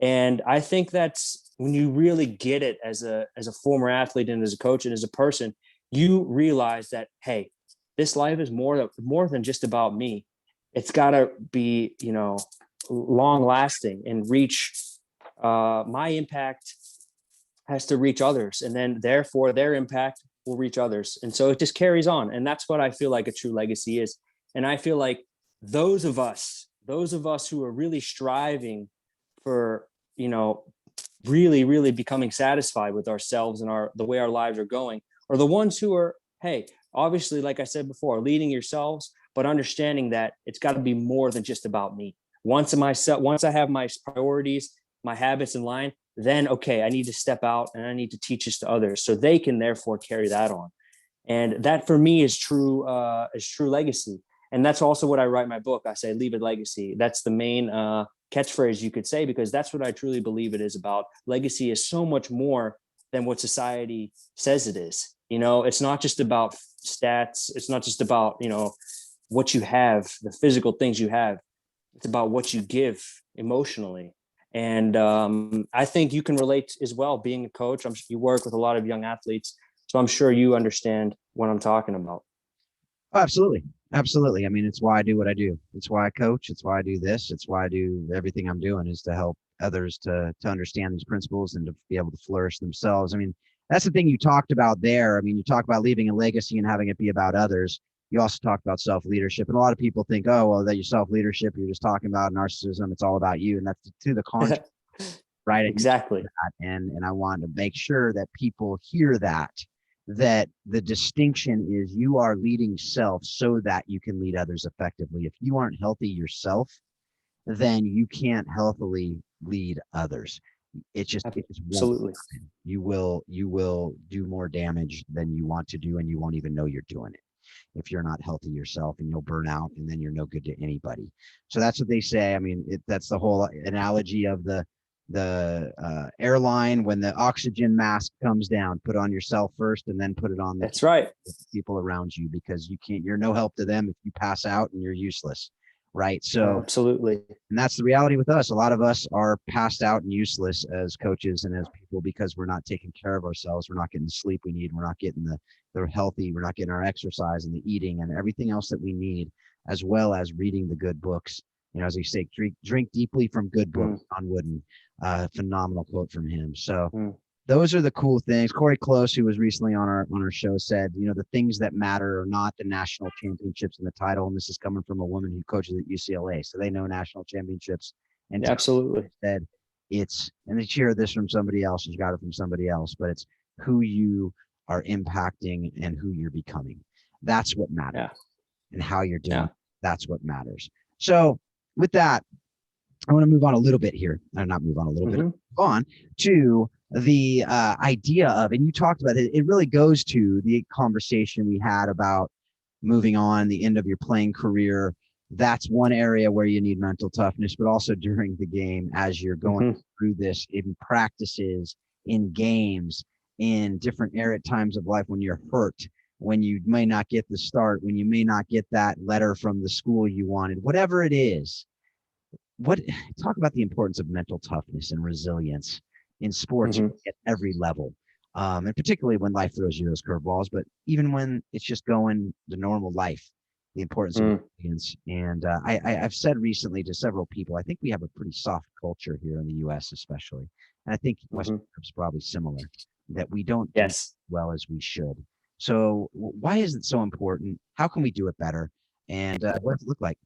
And I think that's when you really get it as a former athlete and as a coach and as a person, you realize that, hey, this life is more than just about me. It's got to be, long lasting and reach, my impact has to reach others, and then therefore their impact will reach others. And so it just carries on. And that's what I feel like a true legacy is. And I feel like those of us who are really striving for, really, really becoming satisfied with ourselves and the way our lives are going, are the ones who are, hey, obviously, like I said before, leading yourselves, but understanding that it's got to be more than just about me. Once I have my priorities, my habits in line, then, okay, I need to step out and I need to teach this to others so they can therefore carry that on. And that for me is true legacy. And that's also what I write in my book. I say, leave a legacy. That's the main catchphrase, you could say, because that's what I truly believe it is about. Legacy is so much more than what society says it is. It's not just about stats. It's not just about, what you have, the physical things you have. It's about what you give emotionally. And I think you can relate as well, being a coach. You work with a lot of young athletes, so I'm sure you understand what I'm talking about. Oh, absolutely. Absolutely. I mean, it's why I do what I do. It's why I coach. It's why I do this. It's why I do everything I'm doing, is to help others to understand these principles and to be able to flourish themselves. I mean, that's the thing you talked about there. I mean, you talk about leaving a legacy and having it be about others. You also talk about self-leadership. And a lot of people think, oh, well, that your self-leadership, you're just talking about narcissism. It's all about you. And that's to the contrary, right? Exactly. And I want to make sure that people hear that the distinction is you are leading self so that you can lead others effectively. If you aren't healthy yourself, then you can't healthily lead others. It just Absolutely. you will do more damage than you want to do, and you won't even know you're doing it. if you're not healthy yourself, and you'll burn out, and then you're no good to anybody. So that's what they say. I mean, that's the whole analogy of the airline. When the oxygen mask comes down, put on yourself first, and then put it on the That's right. people around you, because you're no help to them if you pass out and you're useless. Right. So Absolutely. and that's the reality with us. A lot of us are passed out and useless as coaches and as people, because we're not taking care of ourselves. We're not getting the sleep we need. We're not getting the healthy. We're not getting our exercise and the eating and everything else that we need, as well as reading the good books. As you say, drink deeply from good books. John Wooden, phenomenal quote from him. So those are the cool things. Corey Close, who was recently on our show, said, the things that matter are not the national championships and the title. And this is coming from a woman who coaches at UCLA, so they know national championships. And absolutely said and they hear this from somebody else. She got it from somebody else, but it's who you are impacting and who you're becoming. That's what matters. And how you're doing. That's what matters. So with that, I want to move on a little bit here. Not move on a little bit. Move on to the idea of, and you talked about it. It really goes to the conversation we had about moving on, the end of your playing career. That's one area where you need mental toughness, but also during the game, as you're going through this, in practices, in games, in different times of life, when you're hurt, when you may not get the start, when you may not get that letter from the school you wanted, whatever it is. Talk about the importance of mental toughness and resilience in sports at every level, and particularly when life throws you those curveballs, but even when it's just going the normal life, the importance of resilience. And I've said recently to several people, I think we have a pretty soft culture here in the U.S. especially, and I think Western Europe's probably similar, that we don't do as well as we should. So why is it so important? How can we do it better? And what does it look like?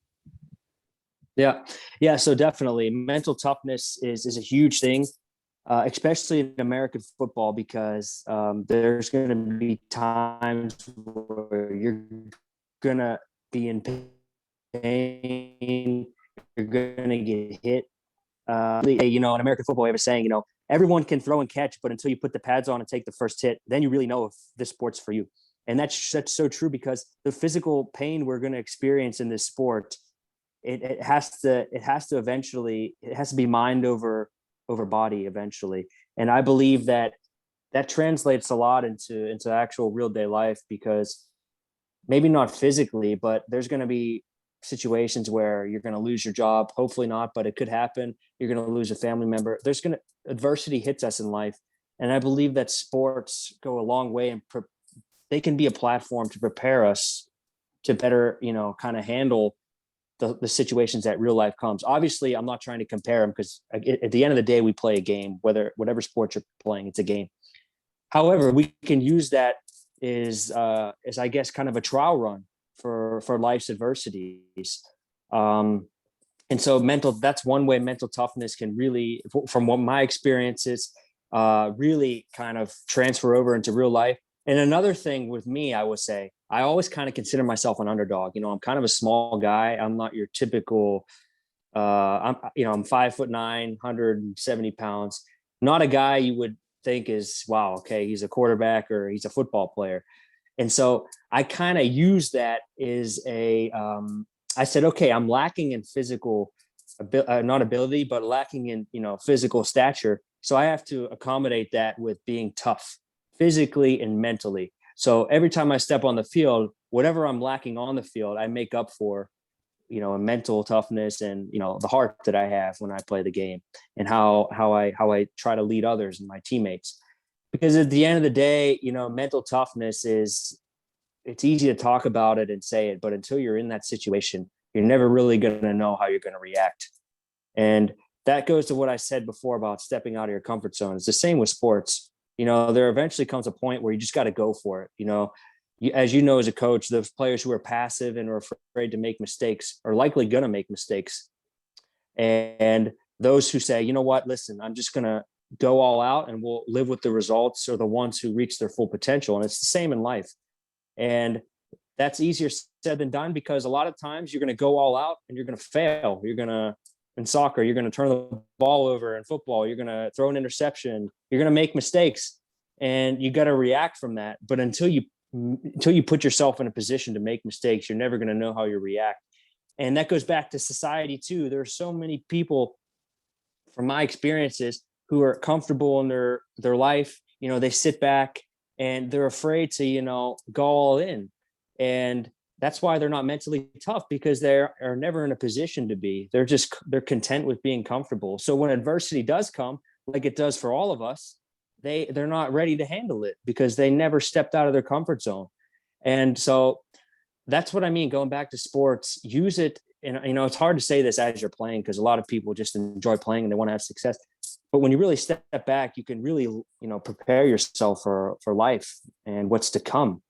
Yeah. So definitely mental toughness is a huge thing, especially in American football, because there's going to be times where you're going to be in pain. You're going to get hit. In American football, we have a saying, everyone can throw and catch, but until you put the pads on and take the first hit, then you really know if this sport's for you. And that's so true, because the physical pain we're going to experience in this sport, it has to be mind over body eventually. And I believe that translates a lot into actual real day life, because maybe not physically, but there's going to be situations where you're going to lose your job. Hopefully not, but it could happen. You're going to lose a family member. Adversity hits us in life. And I believe that sports go a long way, and they can be a platform to prepare us to better, kind of handle the situations that real life comes. Obviously, I'm not trying to compare them, because at the end of the day, we play a game, whatever sport you're playing, it's a game. However, we can use that as I guess kind of a trial run for life's adversities. And so that's one way mental toughness can really, from what my experiences, really kind of transfer over into real life. And another thing with me, I would say, I always kind of consider myself an underdog. I'm kind of a small guy. I'm not your typical, I'm 5'9", 170 pounds. Not a guy you would think is, wow, okay, he's a quarterback or he's a football player. And so I kind of use that as I said, okay, I'm lacking in physical, not ability, but lacking in, physical stature. So I have to accommodate that with being tough, physically and mentally. So every time I step on the field, whatever I'm lacking on the field, I make up for, a mental toughness and, the heart that I have when I play the game, and how I try to lead others and my teammates. Because at the end of the day, mental toughness it's easy to talk about it and say it, but until you're in that situation, you're never really going to know how you're going to react. And that goes to what I said before about stepping out of your comfort zone. It's the same with sports. There eventually comes a point where you just got to go for it. As you know, as a coach, those players who are passive and are afraid to make mistakes are likely going to make mistakes. And those who say, you know what, listen, I'm just going to go all out and we'll live with the results, are the ones who reach their full potential. And it's the same in life. And that's easier said than done, because a lot of times you're going to go all out and you're going to fail. In soccer, you're going to turn the ball over. In football, you're going to throw an interception. You're going to make mistakes, and you got to react from that. But until you until you put yourself in a position to make mistakes, you're never going to know how you react. And that goes back to society too. There are so many people, from my experiences, who are comfortable in their life. They sit back and they're afraid to, go all in. And that's why they're not mentally tough, because they are never in a position to be. They're content with being comfortable. So when adversity does come, like it does for all of us, they're not ready to handle it because they never stepped out of their comfort zone. And so that's what I mean. Going back to sports, use it. And, it's hard to say this as you're playing, because a lot of people just enjoy playing and they want to have success. But when you really step back, you can really, prepare yourself for life and what's to come.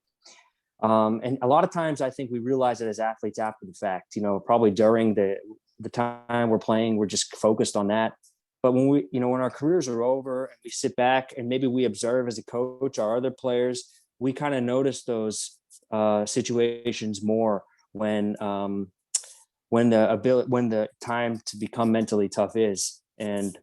And a lot of times I think we realize it as athletes after the fact, probably during the time we're playing, we're just focused on that. But when when our careers are over and we sit back and maybe we observe as a coach our other players, we kind of notice those situations more when the time to become mentally tough is. And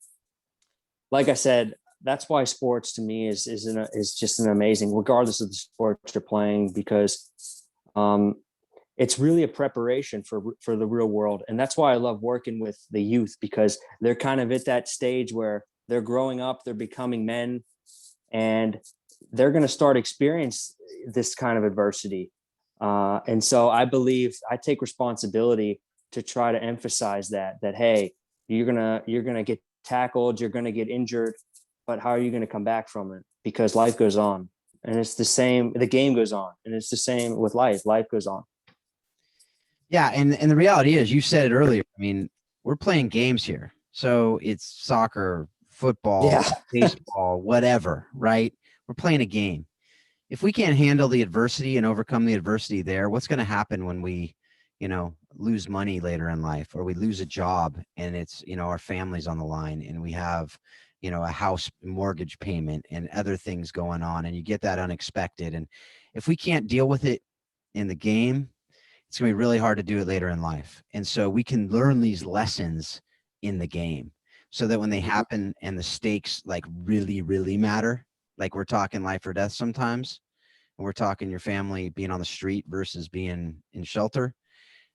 like I said, that's why sports to me is just an amazing, regardless of the sport you're playing, because it's really a preparation for the real world. And that's why I love working with the youth, because they're kind of at that stage where they're growing up, they're becoming men, and they're going to start experience this kind of adversity. And so I believe I take responsibility to try to emphasize that, hey, you're going to get tackled, you're going to get injured, but how are you going to come back from it? Because life goes on. And it's the same, the game goes on, and it's the same with life. Life goes on. Yeah. And the reality is, you said it earlier. I mean, we're playing games here. So it's soccer, football, baseball, whatever, right? We're playing a game. If we can't handle the adversity and overcome the adversity there, what's going to happen when we, lose money later in life, or we lose a job and it's, our family's on the line, and we have, a house mortgage payment and other things going on, and you get that unexpected. And if we can't deal with it in the game, it's going to be really hard to do it later in life. And so we can learn these lessons in the game, so that when they happen and the stakes like really, really matter, like we're talking life or death sometimes, and we're talking your family being on the street versus being in shelter,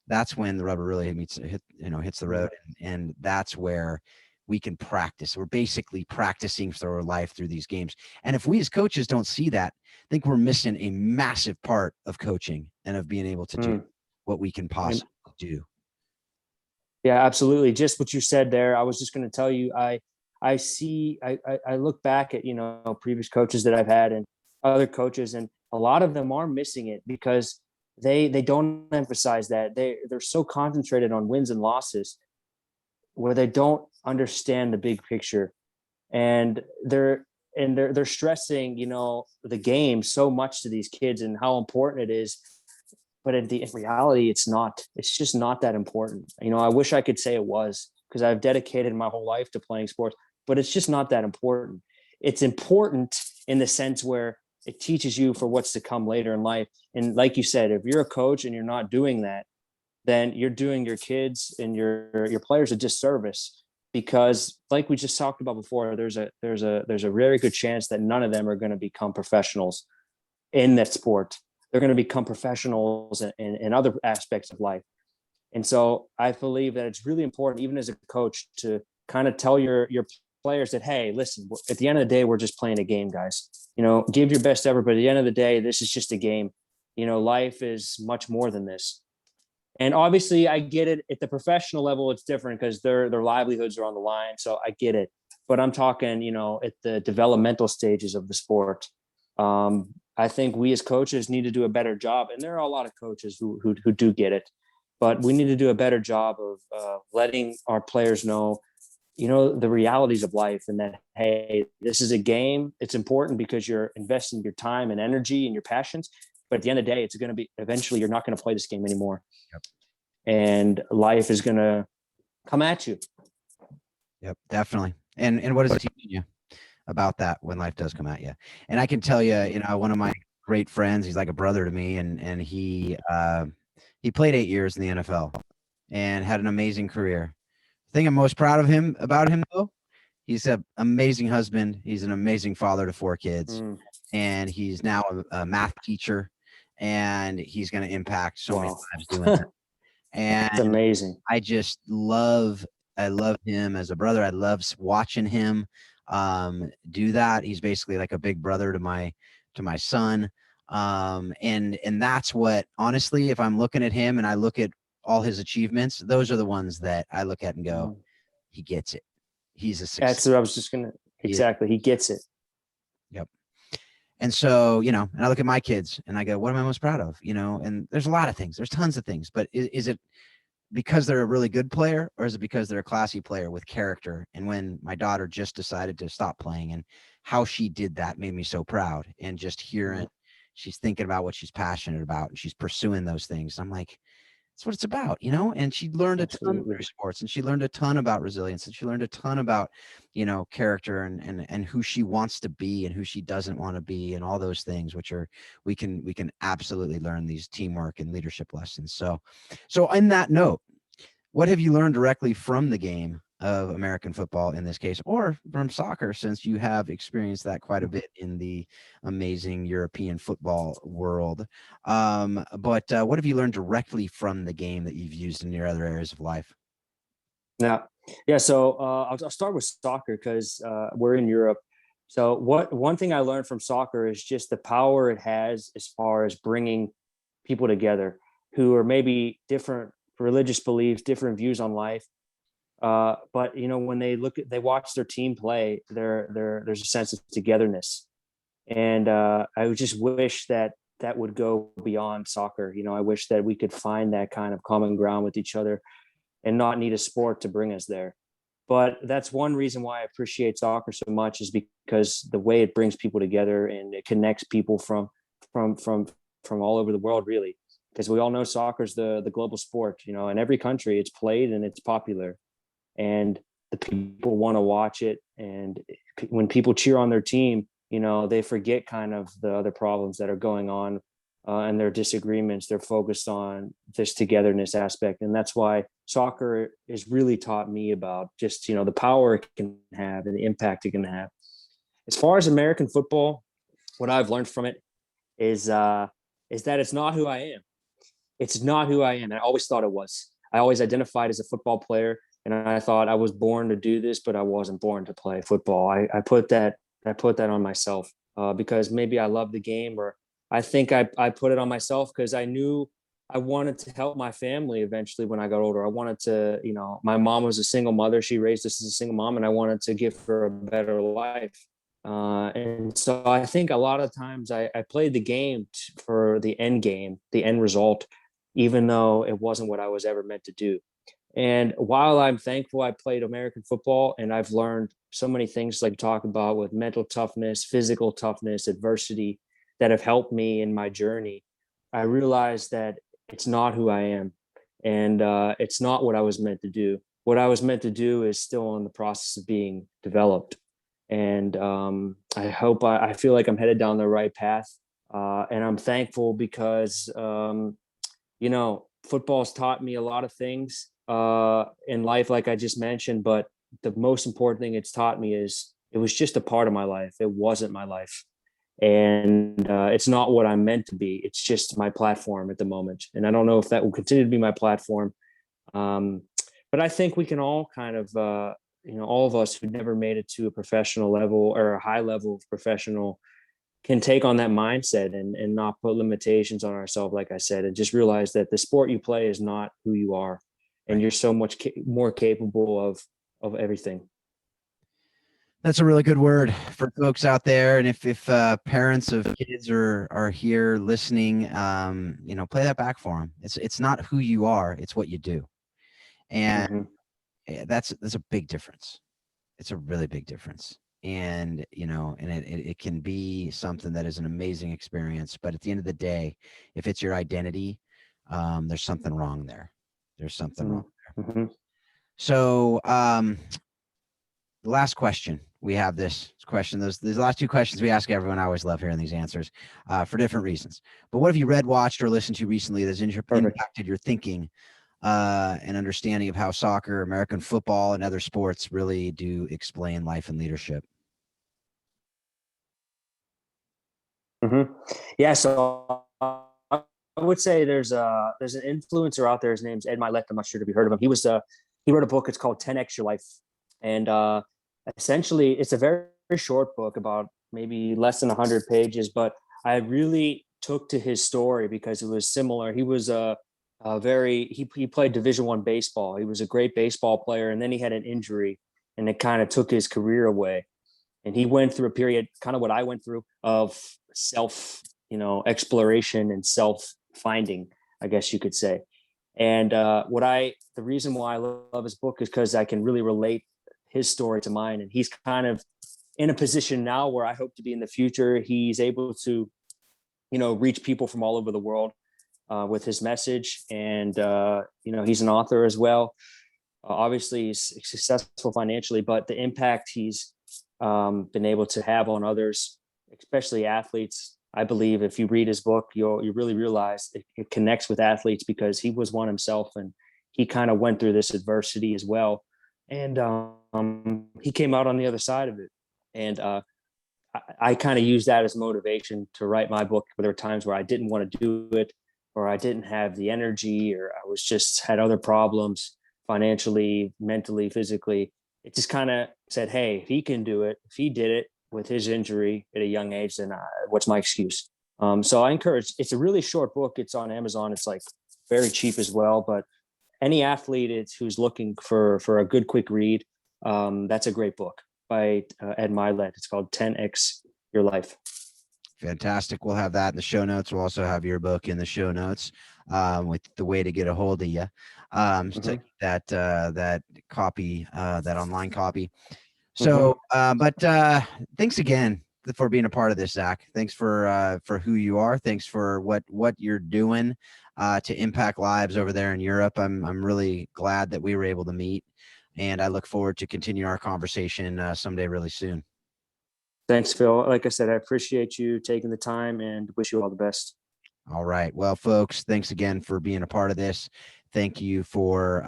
that's when the rubber really hits the road. And that's where we can practice. We're basically practicing through our life through these games. And if we as coaches don't see that, I think we're missing a massive part of coaching and of being able to do what we can possibly do. Yeah, absolutely. Just what you said there. I was just going to tell you, I look back at, previous coaches that I've had and other coaches, and a lot of them are missing it because they don't emphasize that. They're so concentrated on wins and losses, where they don't understand the big picture, and they're stressing, the game so much to these kids and how important it is. But in reality, it's just not that important. I wish I could say it was, because I've dedicated my whole life to playing sports, but it's just not that important. It's important in the sense where it teaches you for what's to come later in life. And like you said, if you're a coach and you're not doing that, then you're doing your kids and your players a disservice, because like we just talked about before, there's a very good chance that none of them are going to become professionals in that sport. They're going to become professionals in other aspects of life. And so I believe that it's really important, even as a coach, to kind of tell your players that, hey, listen, at the end of the day, we're just playing a game, guys. Give your best effort, but at the end of the day, this is just a game. Life is much more than this. And obviously, I get it. At the professional level, it's different because their livelihoods are on the line. So I get it. But I'm talking, at the developmental stages of the sport. I think we as coaches need to do a better job. And there are a lot of coaches who do get it. But we need to do a better job of letting our players know, the realities of life, and that, hey, this is a game. It's important because you're investing your time and energy and your passions. But at the end of the day, it's going to be, eventually you're not going to play this game anymore. Yep. And life is going to come at you. Yep, definitely. And what is it teaching you about that when life does come at you? And I can tell you, one of my great friends, he's like a brother to me, and he played 8 years in the NFL and had an amazing career. The thing I'm most proud of about him though, he's an amazing husband. He's an amazing father to 4 kids, and he's now a math teacher. and he's going to impact so many Wow. lives doing that. It's And amazing. I love him as a brother. I love watching him do that. He's basically like a big brother to my son. And that's what, honestly, if I'm looking at him and I look at all his achievements, those are the ones that I look at and go, Mhm. he gets it. He's a success. That's what I was just gonna. Exactly, he gets it. Yep. And so, and I look at my kids and I go, what am I most proud of? And there's a lot of things. There's tons of things. But is it because they're a really good player, or is it because they're a classy player with character? And when my daughter just decided to stop playing, and how she did that made me so proud. And just hearing she's thinking about what she's passionate about and she's pursuing those things. I'm like, that's what it's about, and she learned a ton Absolutely. through sports, and she learned a ton about resilience, and she learned a ton about, character and who she wants to be and who she doesn't want to be, and all those things, which are, we can absolutely learn these teamwork and leadership lessons. So on that note, what have you learned directly from the game of American football in this case, or from soccer, since you have experienced that quite a bit in the amazing European football world? But what have you learned directly from the game that you've used in your other areas of life? Yeah. So I'll start with soccer because we're in Europe. So one thing I learned from soccer is just the power it has as far as bringing people together who are maybe different religious beliefs, different views on life. But when they watch their team play, there's a sense of togetherness, and I would just wish that would go beyond soccer. I wish that we could find that kind of common ground with each other and not need a sport to bring us there. But that's one reason why I appreciate soccer so much, is because the way it brings people together and it connects people from from from all over the world, really. Because we all know soccer is the global sport. In every country it's played and it's popular, and the people want to watch it. And when people cheer on their team, they forget kind of the other problems that are going on, and their disagreements. They're focused on this togetherness aspect. And that's why soccer has really taught me about just, the power it can have and the impact it can have. As far as American football, what I've learned from it is that it's not who I am. It's not who I am. And I always thought it was. I always identified as a football player, and I thought I was born to do this, but I wasn't born to play football. I put that on myself because maybe I love the game, or I think I put it on myself because I knew I wanted to help my family eventually when I got older. I wanted to, my mom was a single mother. She raised us as a single mom, and I wanted to give her a better life. And so I think a lot of times I played the game for the end result, even though it wasn't what I was ever meant to do. And while I'm thankful I played American football and I've learned so many things like talk about with mental toughness, physical toughness, adversity that have helped me in my journey, I realized that it's not who I am, and it's not what I was meant to do. What I was meant to do is still in the process of being developed. And I feel like I'm headed down the right path. And I'm thankful because football's taught me a lot of things in life, like I just mentioned. But the most important thing it's taught me is it was just a part of my life. It wasn't my life. And it's not what I'm meant to be. It's just my platform at the moment. And I don't know if that will continue to be my platform. But I think we can all kind of, all of us who never made it to a professional level or a high level of professional can take on that mindset and not put limitations on ourselves, like I said, and just realize that the sport you play is not who you are, and Right. you're so much more capable of everything. That's a really good word for folks out there. And if parents of kids are here listening, play that back for them. It's not who you are, it's what you do. And Mm-hmm. that's a big difference. It's a really big difference. And it can be something that is an amazing experience, but at the end of the day, if it's your identity, there's something wrong there. There's something wrong there. Mm-hmm. So the last question, we have this question, these last two questions we ask everyone. I always love hearing these answers for different reasons. But what have you read, watched, or listened to recently that's Perfect. impacted your thinking and understanding of how soccer, American football, and other sports really do explain life and leadership? Mm-hmm. Yeah. So would say there's an influencer out there. His name's Ed Milet. I'm not sure if you heard of him. He wrote a book. It's called 10X Your Life, and essentially it's a very, very short book about maybe less than 100 pages. But I really took to his story because it was similar. He was he played Division I baseball. He was a great baseball player, and then he had an injury, and it kind of took his career away. And he went through a period, kind of what I went through, of self, exploration and self finding, I guess you could say. And the reason why I love his book is because I can really relate his story to mine. And he's kind of in a position now where I hope to be in the future. He's able to, reach people from all over the world with his message. And, he's an author as well. Obviously, he's successful financially, but the impact he's been able to have on others, especially athletes. I believe if you read his book, you really realize it connects with athletes because he was one himself, and he kind of went through this adversity as well. And he came out on the other side of it. And I kind of used that as motivation to write my book. There were times where I didn't want to do it, or I didn't have the energy, or I was just had other problems financially, mentally, physically. It just kind of said, hey, if he can do it, if he did it with his injury at a young age, then what's my excuse? So I encourage, it's a really short book. It's on Amazon. It's like very cheap as well, but any athlete who's looking for a good, quick read, that's a great book by Ed Milet. It's called 10X Your Life. Fantastic. We'll have that in the show notes. We'll also have your book in the show notes with the way to get a hold of you. So that copy, that online copy. So, but thanks again for being a part of this, Zach. Thanks for who you are. Thanks for what you're doing to impact lives over there in Europe. I'm really glad that we were able to meet, and I look forward to continue our conversation someday really soon. Thanks, Phil. Like I said, I appreciate you taking the time and wish you all the best. All right. Well, folks, thanks again for being a part of this. Thank you for,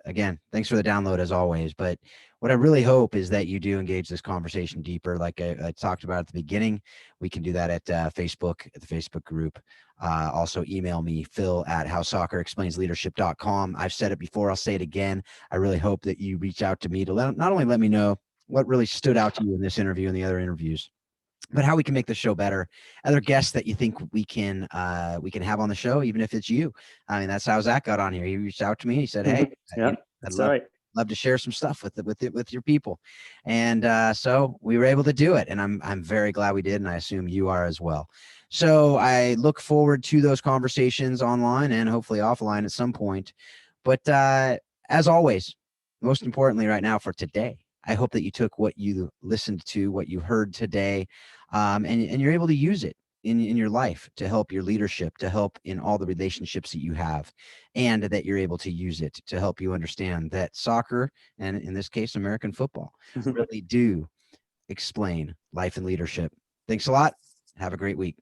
again, thanks for the download as always. But what I really hope is that you do engage this conversation deeper. Like I talked about at the beginning, we can do that at Facebook, at the Facebook group. Also email me, phil@howsoccerexplainsleadership.com. I've said it before. I'll say it again. I really hope that you reach out to me to not only let me know what really stood out to you in this interview and the other interviews, but how we can make the show better. Other guests that you think we can have on the show, even if it's you. I mean, that's how Zach got on here. He reached out to me. He said, "Hey, that's love to share some stuff with your people," and so we were able to do it. And I'm very glad we did, and I assume you are as well. So I look forward to those conversations online and hopefully offline at some point. But as always, most importantly, right now for today, I hope that you took what you listened to, what you heard today, and you're able to use it in your life to help your leadership, to help in all the relationships that you have, and that you're able to use it to help you understand that soccer, and in this case, American football, really do explain life and leadership. Thanks a lot. Have a great week.